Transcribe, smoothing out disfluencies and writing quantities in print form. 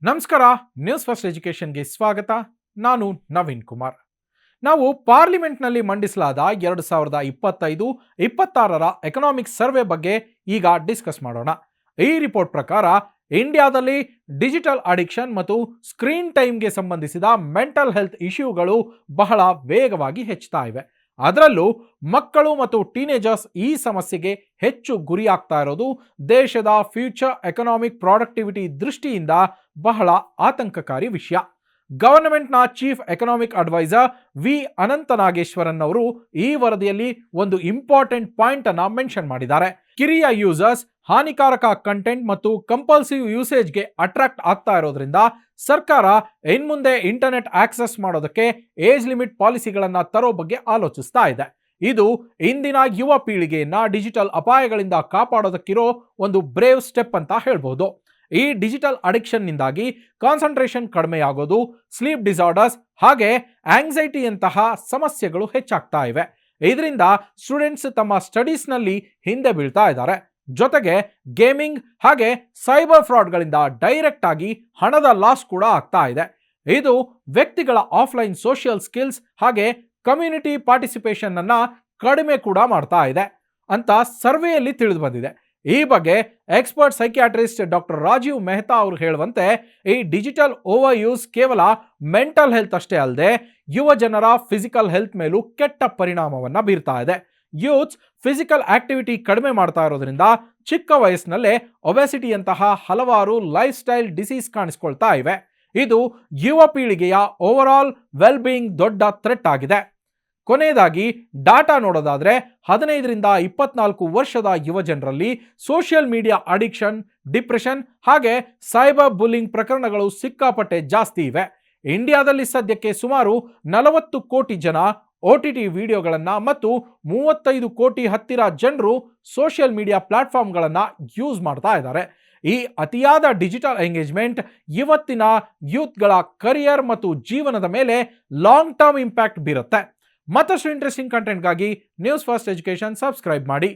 ನಮಸ್ಕಾರ. News first ಎಜುಕೇಷನ್ಗೆ ಸ್ವಾಗತ. ನಾನು ನವೀನ್ ಕುಮಾರ್. ನಾವು ಪಾರ್ಲಿಮೆಂಟ್ನಲ್ಲಿ ಮಂಡಿಸಲಾದ 2025-26ರ ಎಕನಾಮಿಕ್ ಸರ್ವೆ ಬಗ್ಗೆ ಈಗ ಡಿಸ್ಕಸ್ ಮಾಡೋಣ. ಈ ರಿಪೋರ್ಟ್ ಪ್ರಕಾರ ಇಂಡಿಯಾದಲ್ಲಿ ಡಿಜಿಟಲ್ ಅಡಿಕ್ಷನ್ ಮತ್ತು ಸ್ಕ್ರೀನ್ ಟೈಮ್ಗೆ ಸಂಬಂಧಿಸಿದ ಮೆಂಟಲ್ ಹೆಲ್ತ್ ಇಶ್ಯೂಗಳು ಬಹಳ ವೇಗವಾಗಿ ಹೆಚ್ಚುತ್ತಾ ಇವೆ. ಅದರಲ್ಲೂ ಮಕ್ಕಳು ಮತ್ತು ಟೀನೇಜರ್ಸ್ ಈ ಸಮಸ್ಯೆಗೆ ಹೆಚ್ಚು ಗುರಿಯಾಗ್ತಾ ಇರೋದು ದೇಶದ ಫ್ಯೂಚರ್ ಎಕನಾಮಿಕ್ ಪ್ರಾಡಕ್ಟಿವಿಟಿ ದೃಷ್ಟಿಯಿಂದ ಬಹಳ ಆತಂಕಕಾರಿ ವಿಷಯ. ಗವರ್ನಮೆಂಟ್ನ ಚೀಫ್ ಎಕನಾಮಿಕ್ ಅಡ್ವೈಸರ್ ವಿ ಅನಂತ ನಾಗೇಶ್ವರನ್ ಅವರು ಈ ವರದಿಯಲ್ಲಿ ಒಂದು ಇಂಪಾರ್ಟೆಂಟ್ ಪಾಯಿಂಟ್ ಅನ್ನ ಮೆನ್ಷನ್ ಮಾಡಿದ್ದಾರೆ. ಕಿರಿಯ ಯೂಸರ್ಸ್ ಹಾನಿಕಾರಕ ಕಂಟೆಂಟ್ ಮತ್ತು ಕಂಪಲ್ಸಿವ್ ಯೂಸೇಜ್ಗೆ ಅಟ್ರಾಕ್ಟ್ ಆಗ್ತಾ ಇರೋದ್ರಿಂದ ಸರ್ಕಾರ ಇನ್ಮುಂದೆ ಇಂಟರ್ನೆಟ್ ಆಕ್ಸೆಸ್ ಮಾಡೋದಕ್ಕೆ ಏಜ್ ಲಿಮಿಟ್ ಪಾಲಿಸಿಗಳನ್ನ ತರೋ ಬಗ್ಗೆ ಆಲೋಚಿಸ್ತಾ ಇದೆ. ಇದು ಇಂದಿನ ಯುವ ಪೀಳಿಗೆಯನ್ನ ಡಿಜಿಟಲ್ ಅಪಾಯಗಳಿಂದ ಕಾಪಾಡೋದಕ್ಕಿರೋ ಒಂದು ಬ್ರೇವ್ ಸ್ಟೆಪ್ ಅಂತ ಹೇಳ್ಬಹುದು. ಈ ಡಿಜಿಟಲ್ ಅಡಿಕ್ಷನ್ನಿಂದಾಗಿ ಕಾನ್ಸಂಟ್ರೇಷನ್ ಕಡಿಮೆಯಾಗೋದು, ಸ್ಲೀಪ್ ಡಿಸಾರ್ಡರ್ಸ್ ಹಾಗೆ ಆಂಗ್ಸೈಟಿಯಂತಹ ಸಮಸ್ಯೆಗಳು ಹೆಚ್ಚಾಗ್ತಾ ಇವೆ. ಇದರಿಂದ ಸ್ಟೂಡೆಂಟ್ಸ್ ತಮ್ಮ ಸ್ಟಡೀಸ್ನಲ್ಲಿ ಹಿಂದೆ ಬೀಳ್ತಾ ಇದ್ದಾರೆ. ಜೊತೆಗೆ ಗೇಮಿಂಗ್ ಹಾಗೆ ಸೈಬರ್ ಫ್ರಾಡ್ಗಳಿಂದ ಡೈರೆಕ್ಟ್ ಆಗಿ ಹಣದ ಲಾಸ್ ಕೂಡ ಆಗ್ತಾ ಇದೆ. ಇದು ವ್ಯಕ್ತಿಗಳ ಆಫ್ಲೈನ್ ಸೋಷಿಯಲ್ ಸ್ಕಿಲ್ಸ್ ಹಾಗೆ ಕಮ್ಯುನಿಟಿ ಪಾರ್ಟಿಸಿಪೇಷನ್ ಅನ್ನ ಕಡಿಮೆ ಕೂಡ ಮಾಡ್ತಾ ಇದೆ ಅಂತ ಸರ್ವೆಯಲ್ಲಿ ತಿಳಿದು ಬಂದಿದೆ. ಈ ಬಗ್ಗೆ expert psychiatrist doctor Rajeev Mehta ಅವರು ಹೇಳುವಂತೆ ಈ ಡಿಜಿಟಲ್ ಓವರ್ ಯೂಸ್ ಕೇವಲ ಮೆಂಟಲ್ ಹೆಲ್ತ್ ಅಷ್ಟೇ ಅಲ್ಲದೆ ಯುವ ಜನರ ಫಿಸಿಕಲ್ ಹೆಲ್ತ್ ಮೇಲೂ ಕೆಟ್ಟ ಪರಿಣಾಮವನ್ನ ಬೀರ್ತಾ ಇದೆ. ಯೂತ್ಸ್ ಫಿಸಿಕಲ್ ಆಕ್ಟಿವಿಟಿ ಕಡಿಮೆ ಮಾಡ್ತಾ ಇರೋದ್ರಿಂದ ಚಿಕ್ಕ ವಯಸ್ಸಿನಲ್ಲೇ ಒಬೆಸಿಟಿಯಂತಹ ಹಲವಾರು ಲೈಫ್ ಸ್ಟೈಲ್ ಡಿಸೀಸ್ ಕಾಣಿಸ್ಕೊಳ್ತಾ ಇವೆ. ಇದು ಯುವ ಪೀಳಿಗೆಯ ಓವರ್ ಆಲ್ ವೆಲ್ ಬೀಯಿಂಗ್ ದೊಡ್ಡ ಥ್ರೆಟ್ ಆಗಿದೆ. ಕೊನೆಯದಾಗಿ ಡಾಟಾ ನೋಡೋದಾದ್ರೆ 15ರಿಂದ 24 ವರ್ಷದ ಯುವ ಜನರಲ್ಲಿ ಸೋಷಿಯಲ್ ಮೀಡಿಯಾ ಅಡಿಕ್ಷನ್, ಡಿಪ್ರೆಷನ್ ಹಾಗೆ ಸೈಬರ್ ಬುಲ್ಲಿಂಗ್ ಪ್ರಕರಣಗಳು ಸಿಕ್ಕಾಪಟ್ಟೆ ಜಾಸ್ತಿ ಇವೆ. ಇಂಡಿಯಾದಲ್ಲಿ ಸದ್ಯಕ್ಕೆ ಸುಮಾರು 40 ಕೋಟಿ ಜನ OTT ವಿಡಿಯೋಗಳನ್ನ ಮತ್ತು 35 ಕೋಟಿ ಹತ್ತಿರ ಜನರು ಸೋಷಿಯಲ್ ಮೀಡಿಯಾ ಪ್ಲಾಟ್ಫಾರ್ಮ್ಗಳನ್ನ ಯೂಸ್ ಮಾಡ್ತಾ ಇದ್ದಾರೆ. ಈ ಅತಿಯಾದ ಡಿಜಿಟಲ್ ಎಂಗೇಜ್ಮೆಂಟ್ ಇವತ್ತಿನ ಯೂತ್ಗಳ ಕರಿಯರ್ ಮತ್ತು ಜೀವನದ ಮೇಲೆ ಲಾಂಗ್ ಟರ್ಮ್ ಇಂಪ್ಯಾಕ್ಟ್ ಬೀರುತ್ತೆ. ಮತ್ತಷ್ಟು ಇಂಟ್ರೆಸ್ಟಿಂಗ್ ಕಂಟೆಂಟ್ಗಾಗಿ ನ್ಯೂಸ್ ಫಸ್ಟ್ ಎಜುಕೇಶನ್ ಸಬ್ಸ್ಕ್ರೈಬ್ ಮಾಡಿ.